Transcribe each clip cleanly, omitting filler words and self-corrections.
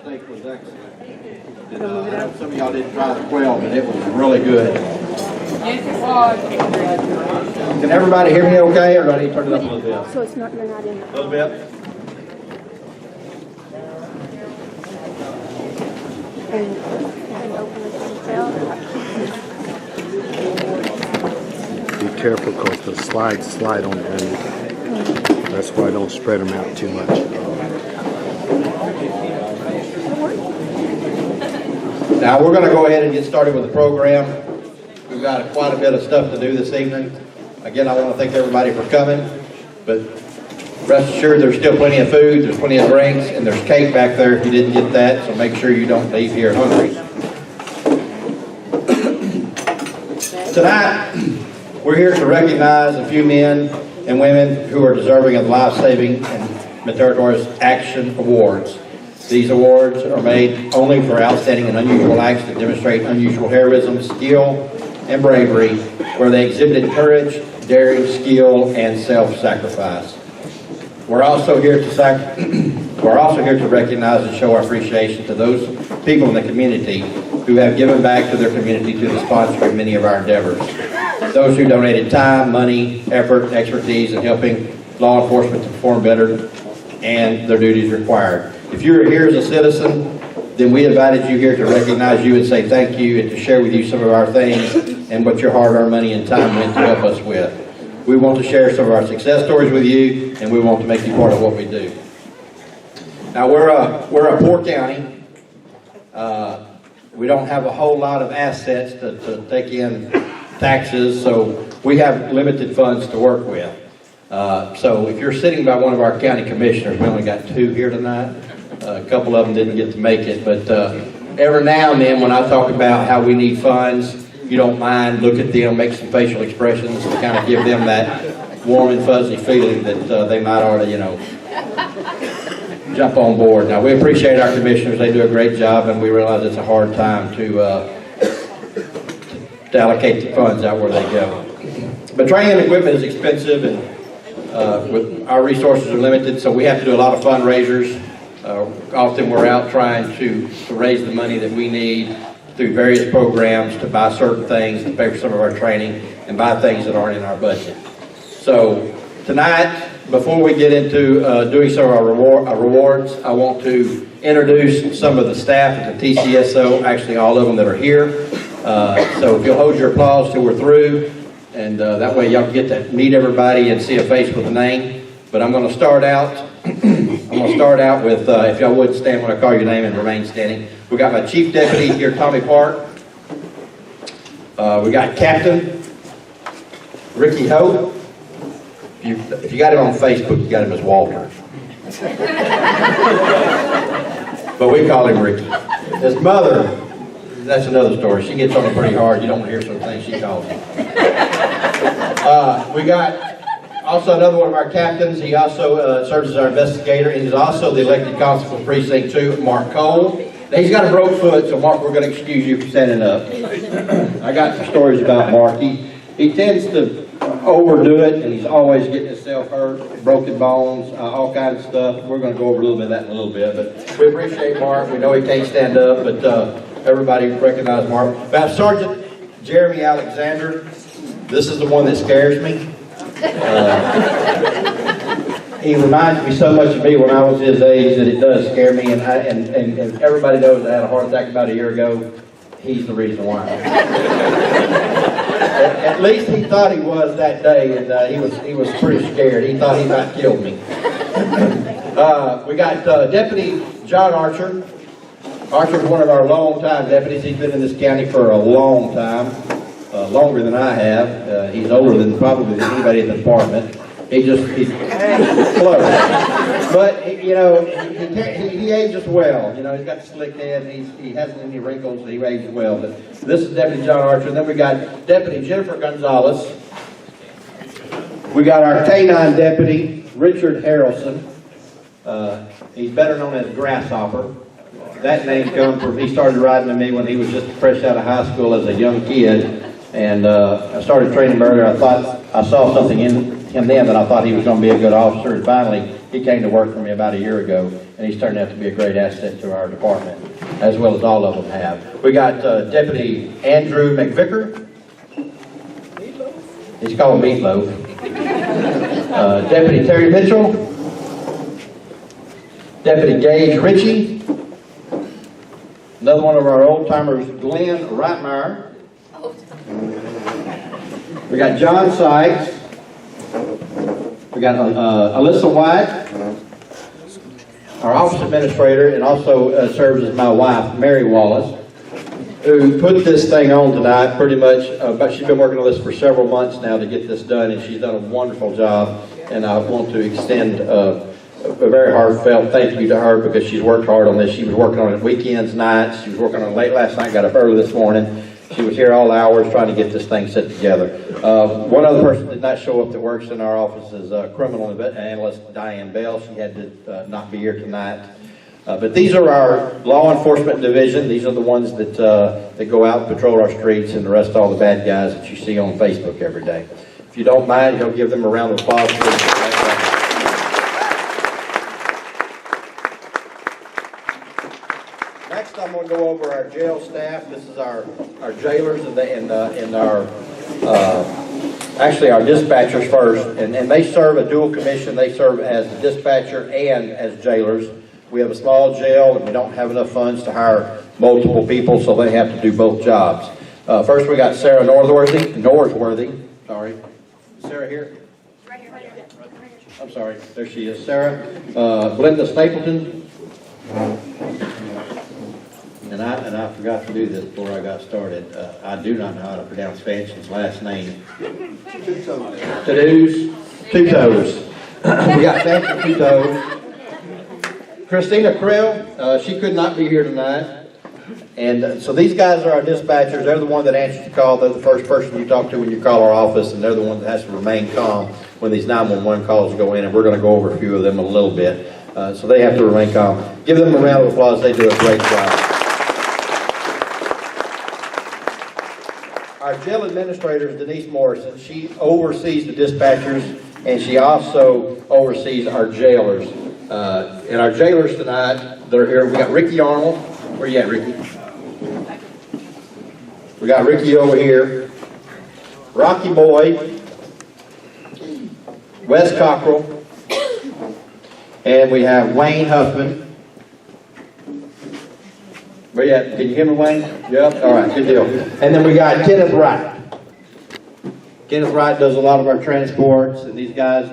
steak was excellent. And, I know some of y'all didn't try the quail, but it was really good. Yes, it was. Can everybody hear me okay, or do I need to turn it up a little bit? So it's not, you're not in A little bit? and open the bell. Be careful because the slides slide on the end. That's why I don't spread them out too much. Now we're going to go ahead and get started with the program. We've got quite a bit of stuff to do this evening. Again, I want to thank everybody for coming, but rest assured there's still plenty of food, there's plenty of drinks, and there's cake back there if you didn't get that, so make sure you don't leave here hungry. Tonight, we're here to recognize a few men and women who are deserving of life-saving and meritorious action awards. These awards are made only for outstanding and unusual acts that demonstrate unusual heroism, skill, and bravery, where they exhibited courage, daring, skill, and self-sacrifice. We're also here to recognize and show our appreciation to those people in the community who have given back to their community through the sponsoring many of our endeavors. Those who donated time, money, effort, expertise in helping law enforcement to perform better and their duties required. If you're here as a citizen, then we invited you here to recognize you and say thank you and to share with you some of our things and what your hard-earned money and time went to help us with. We want to share some of our success stories with you, and we want to make you part of what we do. Now, we're a poor county. We don't have a whole lot of assets to take in taxes, so we have limited funds to work with. So if you're sitting by one of our county commissioners, we only got 2 here tonight. A couple of them didn't get to make it, but every now and then when I talk about how we need funds, you don't mind, look at them, make some facial expressions, and kind of give them that warm and fuzzy feeling that they might ought to, jump on board. Now, we appreciate our commissioners. They do a great job, and we realize it's a hard time to allocate the funds out where they go. But training and equipment is expensive, and with our resources are limited, so we have to do a lot of fundraisers. Often we're out trying to raise the money that we need through various programs to buy certain things, to pay for some of our training, and buy things that aren't in our budget. So tonight, before we get into doing some of our rewards, I want to introduce some of the staff at the TCSO, actually all of them that are here. So if you'll hold your applause till we're through, and that way y'all can get to meet everybody and see a face with a name. But I'm going to start out. With, if y'all would stand when I call your name and remain standing. We got my Chief Deputy here, Tommy Park. We got Captain Ricky Ho. If you got him on Facebook, you got him as Walter. But we call him Ricky. His mother, that's another story. She gets on him pretty hard. You don't want to hear some things she calls him. We got also another one of our captains. He also serves as our investigator, and he's also the elected constable for Precinct 2, Mark Cole. Now, he's got a broke foot, so Mark, we're going to excuse you for standing up. I got some stories about Mark. He tends to overdo it, and he's always getting himself hurt, broken bones, all kinds of stuff. We're going to go over a little bit of that in a little bit, but we appreciate Mark. We know he can't stand up, but everybody recognize Mark. We have Sergeant Jeremy Alexander. This is the one that scares me. He reminds me so much of me when I was his age that it does scare me, and everybody knows I had a heart attack about a year ago. He's the reason why. At least he thought he was that day, and he was pretty scared. He thought he might kill me. We got Deputy John Archer. Archer's one of our long-time deputies. He's been in this county for a long time, longer than I have. He's older than probably anybody in the department. He's close. But, he ages well. He's got the slick head. He hasn't any wrinkles. He ages well. But this is Deputy John Archer. And then we got Deputy Jennifer Gonzalez. We got our K-9 Deputy, Richard Harrelson. He's better known as Grasshopper. That name comes from, he started riding with me when he was just fresh out of high school as a young kid. And I started training him earlier. I thought I saw something in him then that I thought he was going to be a good officer. And finally, he came to work for me about a year ago. and he's turned out to be a great asset to our department, as well as all of them have. We got Deputy Andrew McVicker. He's called Meatloaf. Deputy Terry Mitchell. Deputy Gage Ritchie. Another one of our old timers, Glenn Reitmeyer. We got John Sykes. We got Alyssa White, our office administrator, and also serves as my wife, Mary Wallace, who put this thing on tonight pretty much, but she's been working on this for several months now to get this done, and she's done a wonderful job, and I want to extend a very heartfelt thank you to her because she's worked hard on this. She was working on it weekends, nights, she was working on it late last night, got up early this morning. She was here all hours trying to get this thing set together. One other person did not show up that works in our office is criminal analyst Diane Bell. She had to not be here tonight. But these are our law enforcement division. These are the ones that go out and patrol our streets and arrest all the bad guys that you see on Facebook every day. If you don't mind, you'll give them a round of applause. Next, I'm going to go over our jail staff. This is our jailers and our actually our dispatchers first, and they serve a dual commission. They serve as the dispatcher and as jailers. We have a small jail, and we don't have enough funds to hire multiple people, so they have to do both jobs. First, we got Sarah Northworthy. Sorry, Sarah here. Right here. I'm sorry. There she is, Sarah. Glenda Stapleton. And I forgot to do this before I got started. I do not know how to pronounce Fanchon's last name. Two Toes. We got Fanchon Two Toes. Christina Krell, she could not be here tonight. And so these guys are our dispatchers. They're the one that answers the call. They're the first person you talk to when you call our office, and they're the one that has to remain calm when these 911 calls go in, and we're going to go over a few of them a little bit. So they have to remain calm. Give them a round of applause. They do a great job. Our jail administrator is Denise Morrison. She oversees the dispatchers, and she also oversees our jailers. And our jailers tonight that are here, we got Ricky Arnold. Where you at, Ricky? We got Ricky over here. Rocky Boyd. Wes Cockrell. And we have Wayne Huffman. Where you at? Can you hear me, Wayne? Yep. All right, good deal. And then we got Kenneth Wright. Kenneth Wright does a lot of our transports, and these guys,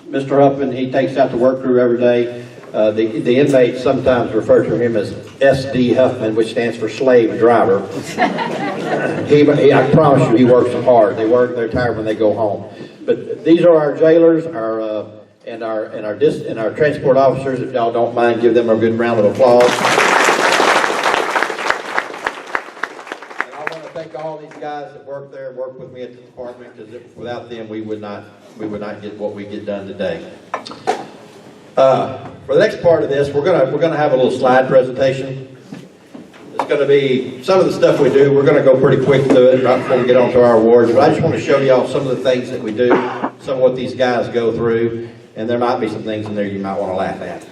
Mr. Huffman, he takes out the work crew every day. The inmates sometimes refer to him as SD Huffman, which stands for slave driver. I promise you, he works them hard. They're tired when they go home. But these are our jailers, and our transport officers. If y'all don't mind, give them a good round of applause. And I want to thank all these guys that work with me at the department, because without them, we would not get what we get done today. For the next part of this, we're gonna have a little slide presentation. It's going to be some of the stuff we do. We're going to go pretty quick through it right before we get on to our awards. But I just want to show y'all some of the things that we do, some of what these guys go through, and there might be some things in there you might want to laugh at.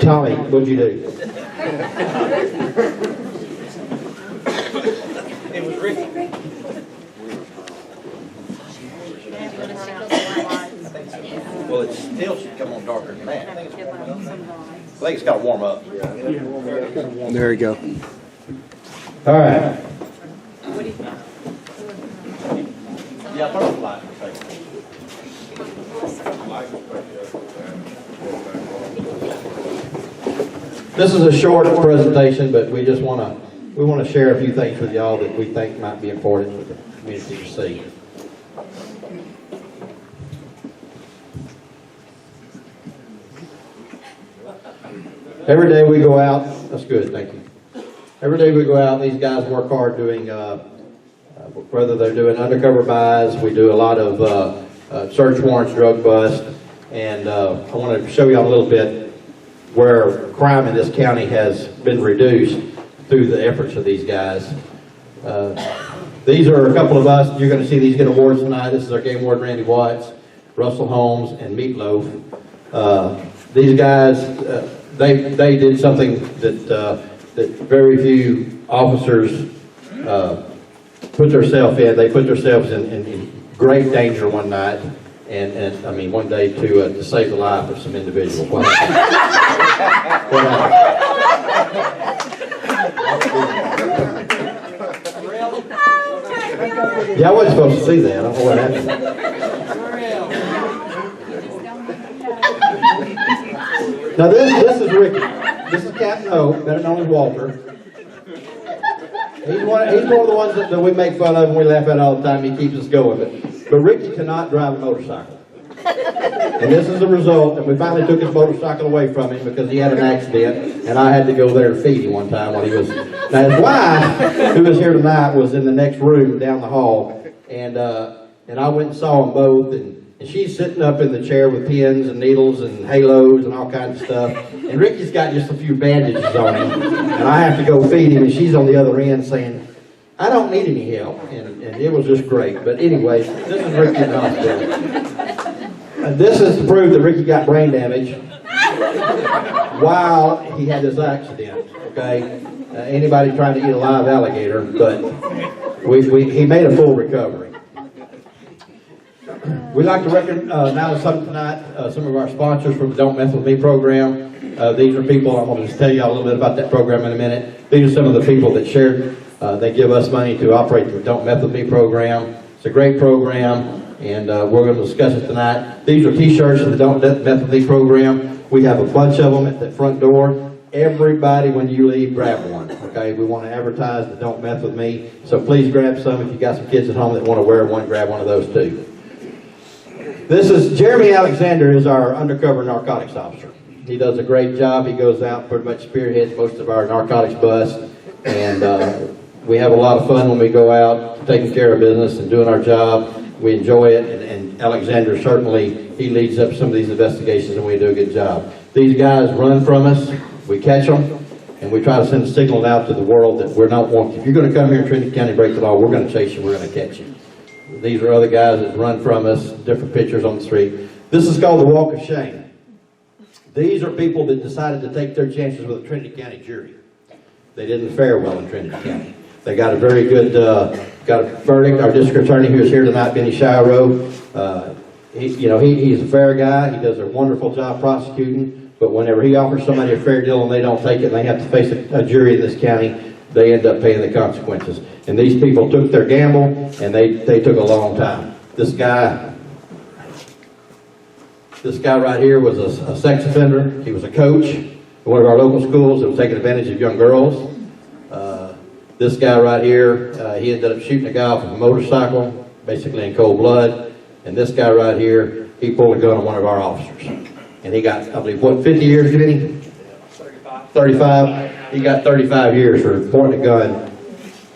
Tommy, what'd you do? It was Ricky. Well, it still should come on darker than that. I think it's got to warm up. There you go. All right. Yeah, turn on the light for a second. This is a short presentation, but we want to share a few things with y'all that we think might be important for the community to see. Every day we go out, that's good, thank you. Every day we go out, these guys work hard doing, whether they're doing undercover buys, we do a lot of search warrants, drug busts. and I want to show you a little bit where crime in this county has been reduced through the efforts of these guys. These are a couple of us. You're going to see these get awards tonight. This is our game warden, Randy Watts, Russell Holmes, and Meatloaf. These guys, they did something that very few officers put themselves in. They put themselves in great danger one night, and I mean one day to save the life of some individual. What happened? Yeah, I wasn't supposed to see that. I don't know what happened. Now this is Ricky. This is Captain O, better known as Walter. He's one of the ones that we make fun of and we laugh at all the time. He keeps us going. But Ricky cannot drive a motorcycle. And this is the result, and we finally took his motorcycle away from him because he had an accident, and I had to go there to feed him one time when he was... Now his wife, who was here tonight, was in the next room down the hall, and I went and saw them both, and she's sitting up in the chair with pins and needles and halos and all kinds of stuff, and Ricky's got just a few bandages on him, and I have to go feed him, and she's on the other end saying, I don't need any help, and it was just great. But anyway, this is Ricky in the hospital. This is to prove that Ricky got brain damage while he had this accident, okay? Anybody trying to eat a live alligator, but he made a full recovery. We'd like to recognize tonight some of our sponsors from the Don't Mess With Me program. These are people, I'm going to just tell you a little bit about that program in a minute. These are some of the people that shared, they give us money to operate the Don't Mess With Me program. It's a great program. And we're going to discuss it tonight. These are t-shirts for the Don't Mess With Me program. We have a bunch of them at the front door. Everybody, when you leave, grab one, okay? We want to advertise the Don't Mess With Me. So please grab some. If you got some kids at home that want to wear one, grab one of those too. This is Jeremy Alexander, is our undercover narcotics officer. He does a great job. He goes out, pretty much spearheads most of our narcotics bust. And we have a lot of fun when we go out taking care of business and doing our job. We enjoy it, and Alexander certainly, he leads up some of these investigations, and we do a good job. These guys run from us, we catch them, and we try to send a signal out to the world that we're not wanted. If you're going to come here in Trinity County and break the law, we're going to chase you, we're going to catch you. These are other guys that run from us, different pictures on the street. This is called the Walk of Shame. These are people that decided to take their chances with a Trinity County jury. They didn't fare well in Trinity County. They got a very good, got a verdict. Our district attorney who is here tonight, Benny Shiro, he's a fair guy. He does a wonderful job prosecuting, but whenever he offers somebody a fair deal and they don't take it and they have to face a jury in this county, they end up paying the consequences. And these people took their gamble, and they took a long time. This guy right here was a sex offender. He was a coach in one of our local schools that was taking advantage of young girls. This guy right here, he ended up shooting a guy off of a motorcycle, basically in cold blood. And this guy right here, he pulled a gun on one of our officers. And he got, I believe, what, 50 years, did he? 35. He got 35 years for pointing a gun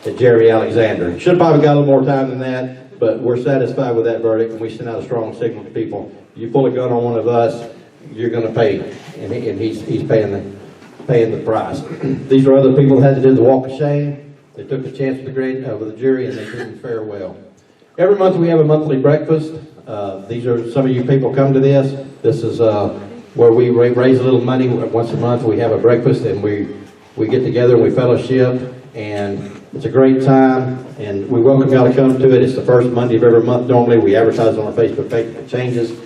at Jeremy Alexander. Should have probably got a little more time than that, but we're satisfied with that verdict, and we send out a strong signal to people. You pull a gun on one of us, you're going to pay, and he's paying the price. These are other people that had to do the walk of shame. They took a chance with the jury, and they didn't fare well. Every month we have a monthly breakfast. These are some of you people come to this. This is where we raise a little money. Once a month we have a breakfast, and we get together and we fellowship, and it's a great time, and we welcome y'all to come to it. It's the first Monday of every month normally. We advertise on our Facebook page if it changes,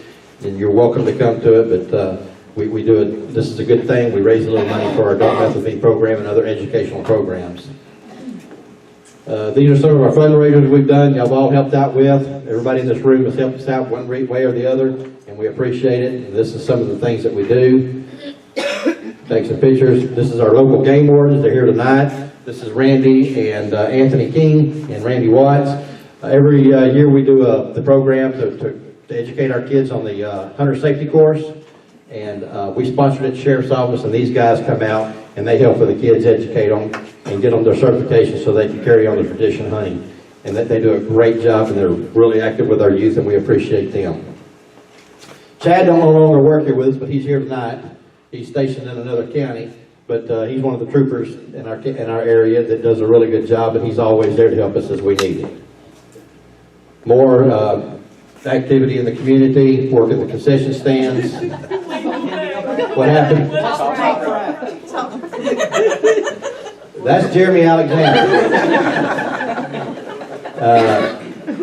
and you're welcome to come to it, but we do it. This is a good thing. We raise a little money for our Don't Mess With Me program and other educational programs. These are some of our fundraisers we've done. Y'all have all helped out with. Everybody in this room has helped us out one way or the other, and we appreciate it. And this is some of the things that we do. Take some pictures. This is our local game wardens. They're here tonight. This is Randy and Anthony King and Randy Watts. Every year we do the program to educate our kids on the hunter safety course. And we sponsored it at the Sheriff's Office, and these guys come out and they help with the kids, educate them, and get them their certification so they can carry on the tradition of hunting. And they do a great job, and they're really active with our youth, and we appreciate them. Chad don't no longer work here with us, but he's here tonight. He's stationed in another county, but he's one of the troopers in our area that does a really good job, and he's always there to help us as we need it. More activity in the community, work at the concession stands. What happened? That's Jeremy Alexander.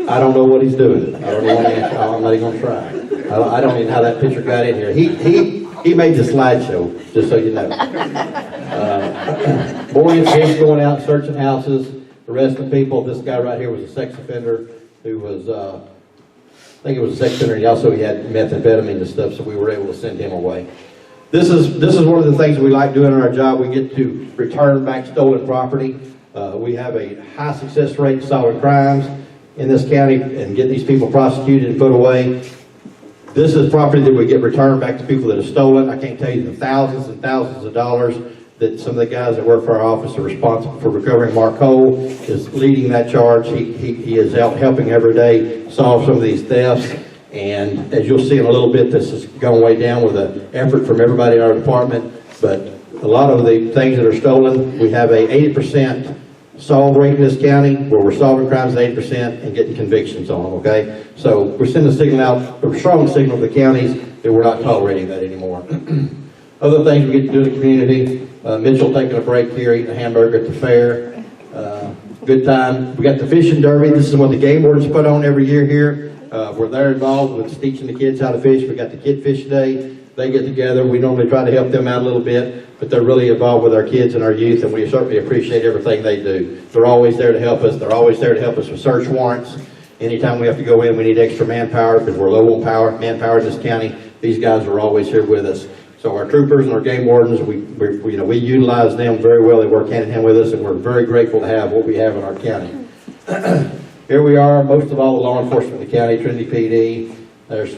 I don't know what he's doing. I don't know what I'm not even gonna try. I don't even know how that picture got in here. He made the slideshow, just so you know. Boy and fish going out searching houses, arresting people. This guy right here was a sex offender who was, I think it was a sex offender. He also had methamphetamine and stuff, so we were able to send him away. This is one of the things we like doing in our job. We get to return back stolen property. We have a high success rate in solving crimes in this county and get these people prosecuted and put away. This is property that we get returned back to people that have stolen. I can't tell you the thousands and thousands of dollars that some of the guys that work for our office are responsible for recovering. Mark Cole is leading that charge. He is out helping every day solve some of these thefts. And as you'll see in a little bit, this is going way down with an effort from everybody in our department. But a lot of the things that are stolen, we have a 80% solve rate in this county where we're solving crimes at 80% and getting convictions on them, okay? So we're sending a signal out, a strong signal to the counties that we're not tolerating that anymore. Other things we get to do in the community, Mitchell taking a break here, eating a hamburger at the fair. Good time. We got the fishing derby. This is what the game wardens put on every year here. We're there involved with teaching the kids how to fish. We got the Kid Fish Day. They get together. We normally try to help them out a little bit, but they're really involved with our kids and our youth, and we certainly appreciate everything they do. They're always there to help us. They're always there to help us with search warrants. Anytime we have to go in, we need extra manpower because we're low on manpower in this county. These guys are always here with us. So our troopers and our game wardens, we utilize them very well. They work hand in hand with us, and we're very grateful to have what we have in our county. Here we are, most of all the law enforcement in the county, Trinity PD. There's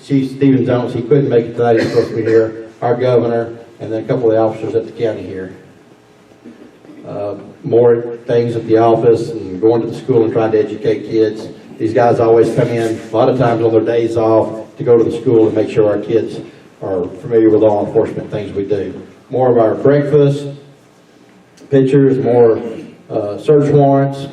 Chief Stephen Jones. He couldn't make it tonight. He's supposed to be here. Our governor, and then a couple of the officers at the county here. More things at the office and going to the school and trying to educate kids. These guys always come in, a lot of times on their days off, to go to the school and make sure our kids are familiar with law enforcement things we do. More of our breakfast, pictures, more search warrants.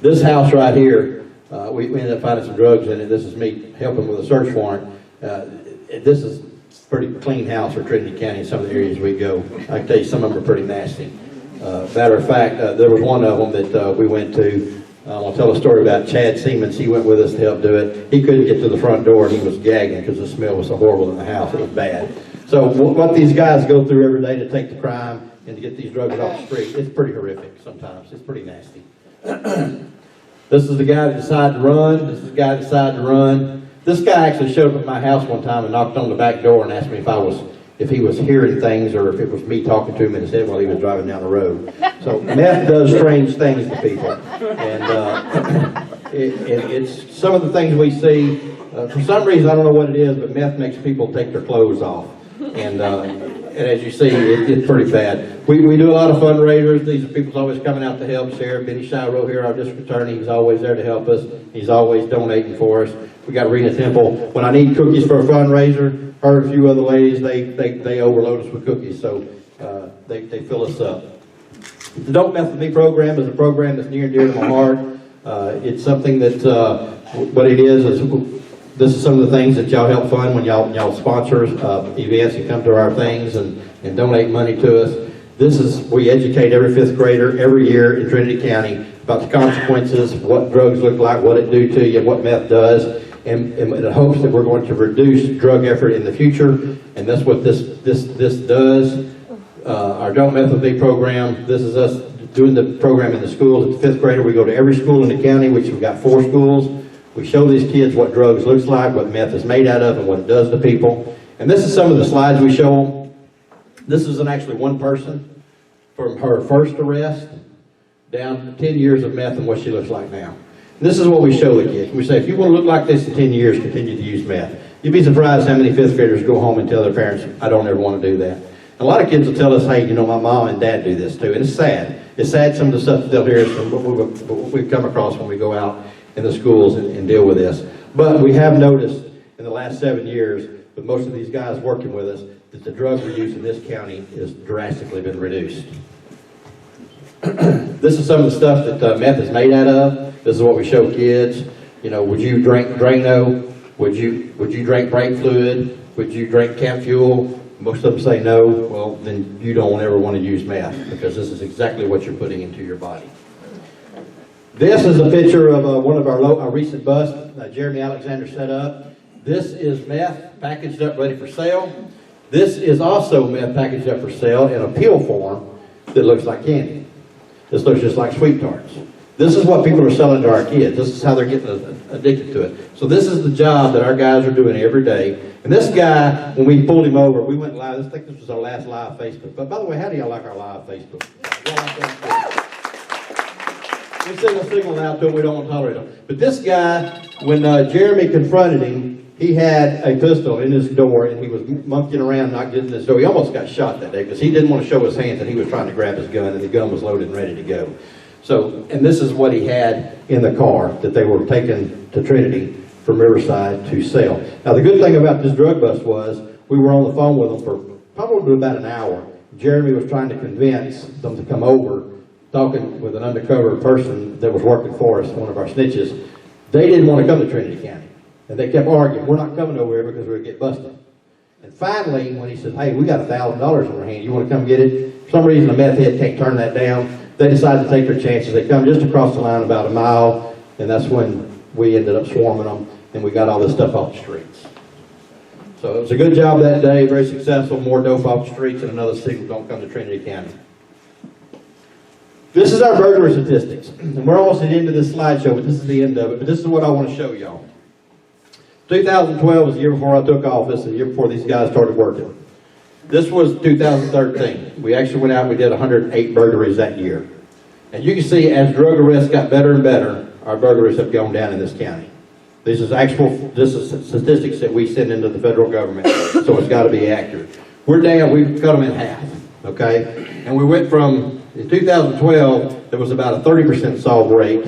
This house right here, we ended up finding some drugs in it. This is me helping with a search warrant. This is a pretty clean house for Trinity County in some of the areas we go. I can tell you some of them are pretty nasty. Matter of fact, there was one of them that we went to. I'll tell a story about Chad Siemens. He went with us to help do it. He couldn't get to the front door, and he was gagging because the smell was so horrible in the house. It was bad. So what these guys go through every day to take the crime and to get these drugs off the street, it's pretty horrific sometimes. It's pretty nasty. This is the guy that decided to run. This is the guy that decided to run. This guy actually showed up at my house one time and knocked on the back door and asked me if he was hearing things or if it was me talking to him in his head while he was driving down the road. So meth does strange things to people. And it's some of the things we see. For some reason, I don't know what it is, but meth makes people take their clothes off. And as you see, it's pretty bad. We do a lot of fundraisers. These are people always coming out to help. Sheriff Benny Shiro here, our district attorney, he's always there to help us. He's always donating for us. We got Rena Temple. When I need cookies for a fundraiser, her and a few other ladies, they overload us with cookies, so they fill us up. The Don't Mess With Me program is a program that's near and dear to my heart. It's something that, what it is this is some of the things that y'all help fund when y'all sponsor events and come to our things and donate money to us. We educate every fifth grader every year in Trinity County about the consequences, what drugs look like, what it do to you, what meth does, and in the hopes that we're going to reduce drug effort in the future, and that's what this does. Our Don't Mess With Me program, this is us doing the program in the schools. At the fifth grader, we go to every school in the county, which we've got 4 schools. We show these kids what drugs looks like, what meth is made out of, and what it does to people. And this is some of the slides we show them. This is actually one person from her first arrest down to 10 years of meth and what she looks like now. And this is what we show the kids. We say, if you want to look like this in 10 years, continue to use meth. You'd be surprised how many fifth graders go home and tell their parents, I don't ever want to do that. And a lot of kids will tell us, hey, my mom and dad do this too. And it's sad. It's sad some of the stuff that they'll hear from what we've come across when we go out in the schools and deal with this. But we have noticed, in the last 7 years, with most of these guys working with us, that the drug use in this county has drastically been reduced. This is some of the stuff that meth is made out of. This is what we show kids. You know, would you drink Drano? Would you drink brake fluid? Would you drink camp fuel? Most of them say no. Well, then you don't ever want to use meth, because this is exactly what you're putting into your body. This is a picture of one of our recent busts Jeremy Alexander set up. This is meth packaged up, ready for sale. This is also meth packaged up for sale in a pill form that looks like candy. This looks just like sweet tarts. This is what people are selling to our kids. This is how they're getting addicted to it. So this is the job that our guys are doing every day. And this guy, when we pulled him over, we went live. I think this was our last live Facebook. But by the way, how do y'all like our live Facebook? We send a signal out to him. We don't want to tolerate him. But this guy, when Jeremy confronted him, he had a pistol in his door, and he was monkeying around, not getting this door. He almost got shot that day because he didn't want to show his hands, and he was trying to grab his gun, and the gun was loaded and ready to go. So, and this is what he had in the car that they were taking to Trinity from Riverside to sell. Now, the good thing about this drug bust was we were on the phone with them for probably about an hour. Jeremy was trying to convince them to come over, talking with an undercover person that was working for us, one of our snitches. They didn't want to come to Trinity County. And they kept arguing, we're not coming over here because we're going to get busted. And finally, when he said, hey, we got $1,000 in our hand, you want to come get it? For some reason, the meth head can't turn that down. They decided to take their chances. They come just across the line about a mile, and that's when we ended up swarming them, and we got all this stuff off the streets. So it was a good job that day, very successful, more dope off the streets, and another signal, don't come to Trinity County. This is our burglary statistics. And we're almost at the end of this slideshow, but this is the end of it. But this is what I want to show y'all. 2012 was the year before I took office, and the year before these guys started working. This was 2013. We actually went out and we did 108 burglaries that year. And you can see as drug arrests got better and better, our burglaries have gone down in this county. This is statistics that we send into the federal government, so it's got to be accurate. We're down, we've cut them in half, okay? And we went from, in 2012, there was about a 30% solve rate,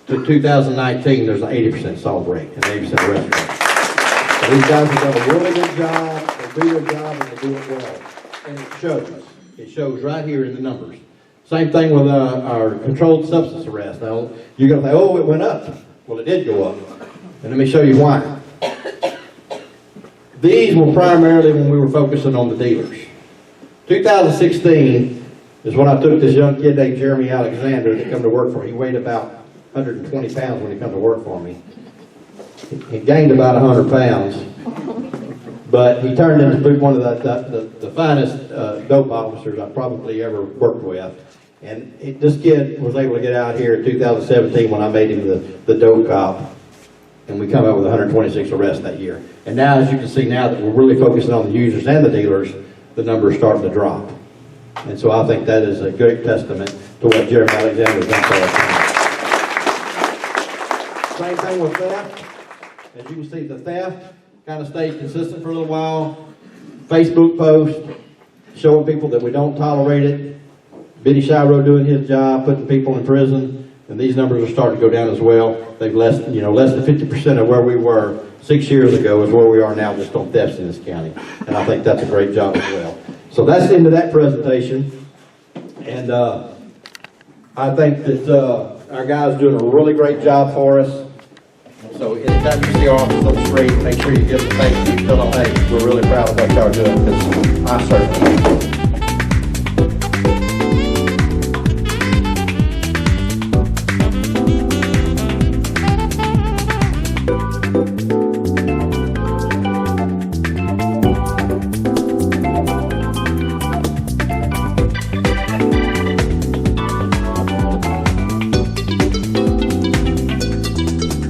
to 2019, there's an 80% solve rate and 80% arrest rate. So these guys have done a really good job, they do their job, and they do it well. And it shows. It shows right here in the numbers. Same thing with our controlled substance arrest. Now, you're going to say, oh, it went up. Well, it did go up. And let me show you why. These were primarily when we were focusing on the dealers. 2016 is when I took this young kid named Jeremy Alexander that come to work for me. He weighed about 120 pounds when he come to work for me. He gained about 100 pounds, but he turned into one of the finest dope officers I probably ever worked with. And this kid was able to get out here in 2017 when I made him the dope cop, and we come out with 126 arrests that year. And now, as you can see now that we're really focusing on the users and the dealers, the numbers are starting to drop. And so I think that is a great testament to what Jeremy Alexander has done for us. Same thing with theft. As you can see, the theft kind of stayed consistent for a little while. Facebook posts showing people that we don't tolerate it. Benny Shiro doing his job, putting people in prison, and these numbers are starting to go down as well. They've less than 50% of where we were 6 years ago is where we are now just on thefts in this county. And I think that's a great job as well. So that's the end of that presentation. And I think that our guys are doing a really great job for us. So anytime you see our office on the street, make sure you give them a thank you. Tell them, hey, we're really proud of what y'all are doing, because I certainly am.